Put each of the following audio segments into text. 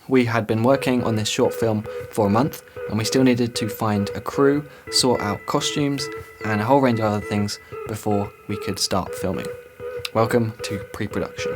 We had been working on this short film for a month, and we still needed to find a crew, sort out costumes, and a whole range of other things before we could start filming. Welcome to pre-production.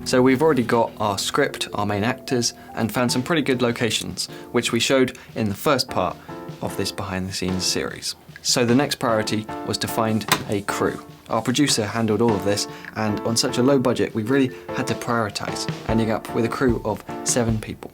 So we've already got our script, our main actors, and found some pretty good locations, which we showed in the first part of this behind the scenes series. So the next priority was to find a crew. Our producer handled all of this, and on such a low budget we really had to prioritise, ending up with a crew of 7 people.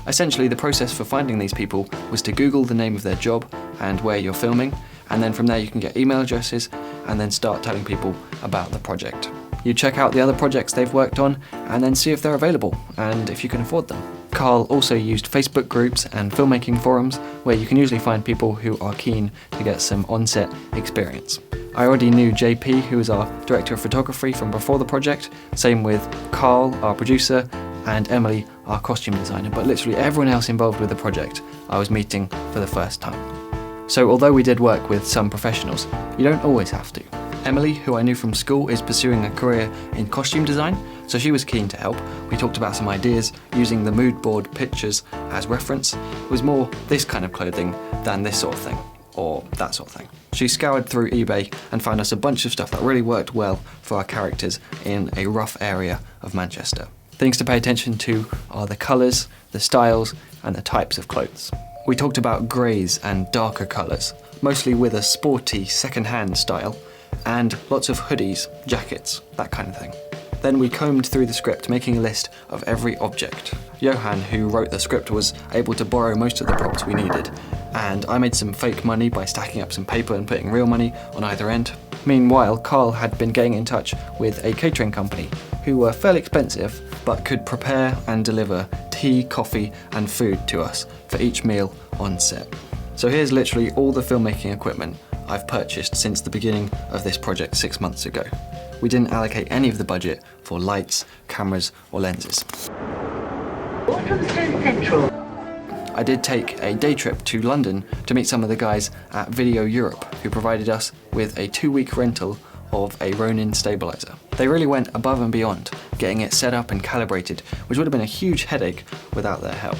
Essentially the process for finding these people was to Google the name of their job and where you're filming, and then from there you can get email addresses and then start telling people about the project. You check out the other projects they've worked on and then see if they're available and if you can afford them. Carl also used Facebook groups and filmmaking forums where you can usually find people who are keen to get some on-set experience. I already knew JP, who was our director of photography from before the project, same with Carl, our producer, and Emily, our costume designer, but literally everyone else involved with the project I was meeting for the first time. So although we did work with some professionals, you don't always have to. Emily, who I knew from school, is pursuing a career in costume design, so she was keen to help. We talked about some ideas using the mood board pictures as reference. It was more this kind of clothing than this sort of thing, or that sort of thing. She scoured through eBay and found us a bunch of stuff that really worked well for our characters in a rough area of Manchester. Things to pay attention to are the colours, the styles, and the types of clothes. We talked about greys and darker colours, mostly with a sporty second-hand style, and lots of hoodies, jackets, that kind of thing. Then we combed through the script, making a list of every object. Johan, who wrote the script, was able to borrow most of the props we needed, and I made some fake money by stacking up some paper and putting real money on either end. Meanwhile, Carl had been getting in touch with a catering company, who were fairly expensive, but could prepare and deliver tea, coffee, and food to us for each meal on set. So here's literally all the filmmaking equipment I've purchased since the beginning of this project 6 months ago. We didn't allocate any of the budget for lights, cameras, or lenses. Walthamstow Central. I did take a day trip to London to meet some of the guys at Video Europe, who provided us with a 2-week rental of a Ronin stabilizer. They really went above and beyond, getting it set up and calibrated, which would have been a huge headache without their help.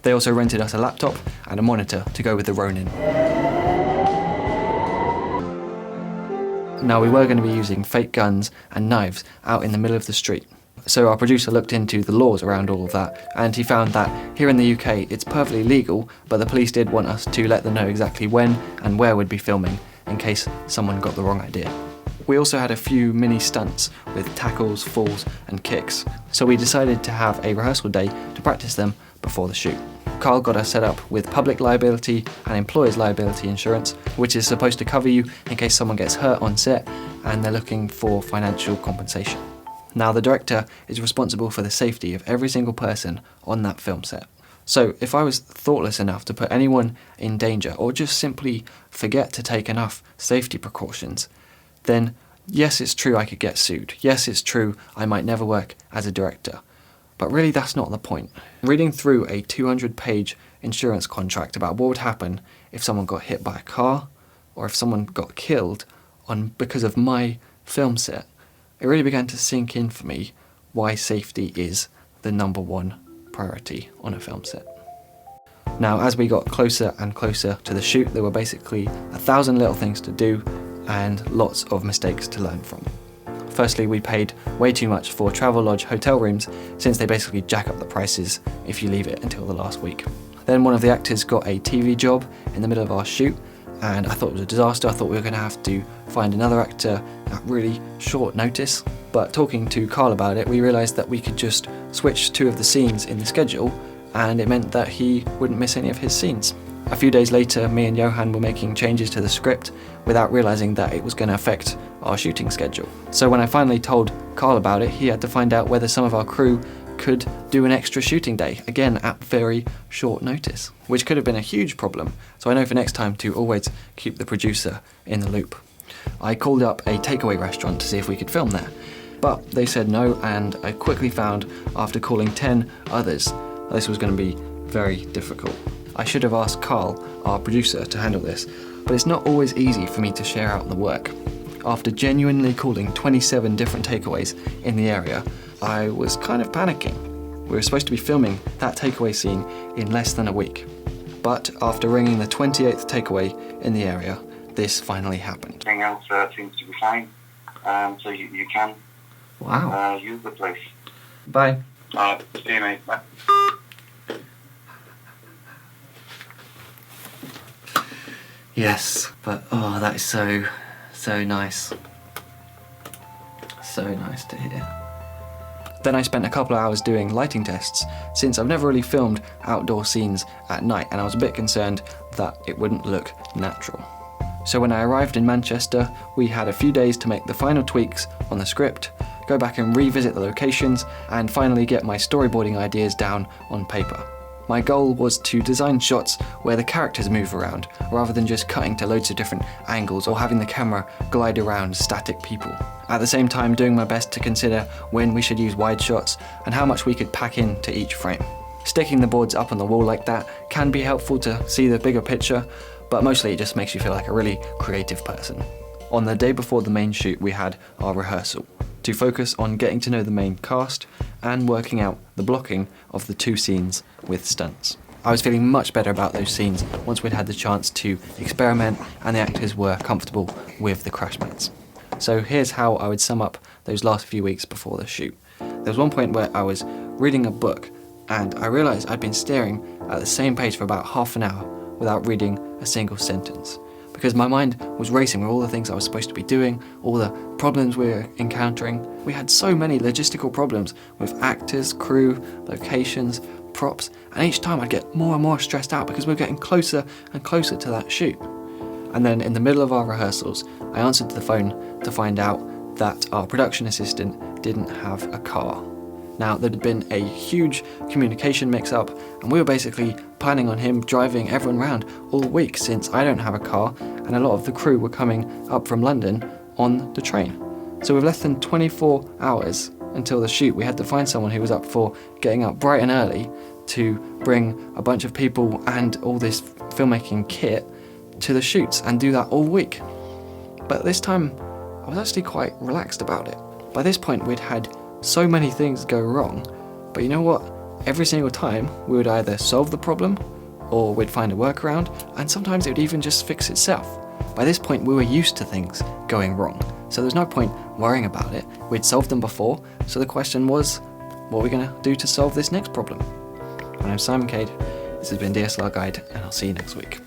They also rented us a laptop and a monitor to go with the Ronin. Now we were going to be using fake guns and knives out in the middle of the street. So our producer looked into the laws around all of that, and he found that here in the UK it's perfectly legal, but the police did want us to let them know exactly when and where we'd be filming in case someone got the wrong idea. We also had a few mini stunts with tackles, falls and kicks, so we decided to have a rehearsal day to practice them before the shoot. Carl got us set up with public liability and employer's liability insurance, which is supposed to cover you in case someone gets hurt on set and they're looking for financial compensation. Now the director is responsible for the safety of every single person on that film set. So if I was thoughtless enough to put anyone in danger or just simply forget to take enough safety precautions, then yes, it's true I could get sued. Yes, it's true I might never work as a director. But really that's not the point. Reading through a 200-page insurance contract about what would happen if someone got hit by a car or if someone got killed because of my film set, it really began to sink in for me why safety is the #1 priority on a film set. Now as we got closer and closer to the shoot, there were basically 1,000 little things to do and lots of mistakes to learn from. Firstly, we paid way too much for Travelodge hotel rooms since they basically jack up the prices if you leave it until the last week. Then one of the actors got a TV job in the middle of our shoot, and I thought it was a disaster. I thought we were going to have to find another actor at really short notice. But talking to Carl about it, we realised that we could just switch 2 of the scenes in the schedule, and it meant that he wouldn't miss any of his scenes. A few days later, me and Johan were making changes to the script without realising that it was going to affect our shooting schedule. So when I finally told Carl about it, he had to find out whether some of our crew could do an extra shooting day, again at very short notice, which could have been a huge problem. So I know for next time to always keep the producer in the loop. I called up a takeaway restaurant to see if we could film there, but they said no, and I quickly found, after calling 10 others, this was going to be very difficult. I should have asked Carl, our producer, to handle this, but it's not always easy for me to share out the work. after genuinely calling 27 different takeaways in the area, I was kind of panicking. We were supposed to be filming that takeaway scene in less than a week. But after ringing the 28th takeaway in the area, this finally happened. Everything else seems to be fine, so you can use the place. Bye. See you, mate. Bye. Yes, but oh, that is so nice. So nice to hear. Then I spent a couple of hours doing lighting tests, since I've never really filmed outdoor scenes at night and I was a bit concerned that it wouldn't look natural. So when I arrived in Manchester, we had a few days to make the final tweaks on the script, go back and revisit the locations, and finally get my storyboarding ideas down on paper. My goal was to design shots where the characters move around, rather than just cutting to loads of different angles or having the camera glide around static people. At the same time, doing my best to consider when we should use wide shots and how much we could pack into each frame. Sticking the boards up on the wall like that can be helpful to see the bigger picture, but mostly it just makes you feel like a really creative person. On the day before the main shoot, we had our rehearsal to focus on getting to know the main cast and working out the blocking of the 2 scenes with stunts. I was feeling much better about those scenes once we'd had the chance to experiment and the actors were comfortable with the crash mats. So here's how I would sum up those last few weeks before the shoot. There was one point where I was reading a book and I realised I'd been staring at the same page for about half an hour without reading a single sentence, because my mind was racing with all the things I was supposed to be doing, all the problems we were encountering. We had so many logistical problems with actors, crew, locations, props, and each time I'd get more and more stressed out because we were getting closer and closer to that shoot. And then in the middle of our rehearsals, I answered the phone to find out that our production assistant didn't have a car. Now, there'd been a huge communication mix-up, and we were basically planning on him driving everyone around all week, since I don't have a car and a lot of the crew were coming up from London on the train. So with less than 24 hours until the shoot, we had to find someone who was up for getting up bright and early to bring a bunch of people and all this filmmaking kit to the shoots and do that all week. But this time, I was actually quite relaxed about it. By this point, we'd had so many things go wrong, but you know what? Every single time we would either solve the problem or we'd find a workaround, and sometimes it would even just fix itself. By this point we were used to things going wrong, so there's no point worrying about it. We'd solved them before, so the question was, what are we going to do to solve this next problem? My name's Simon Cade, this has been DSLR Guide, and I'll see you next week.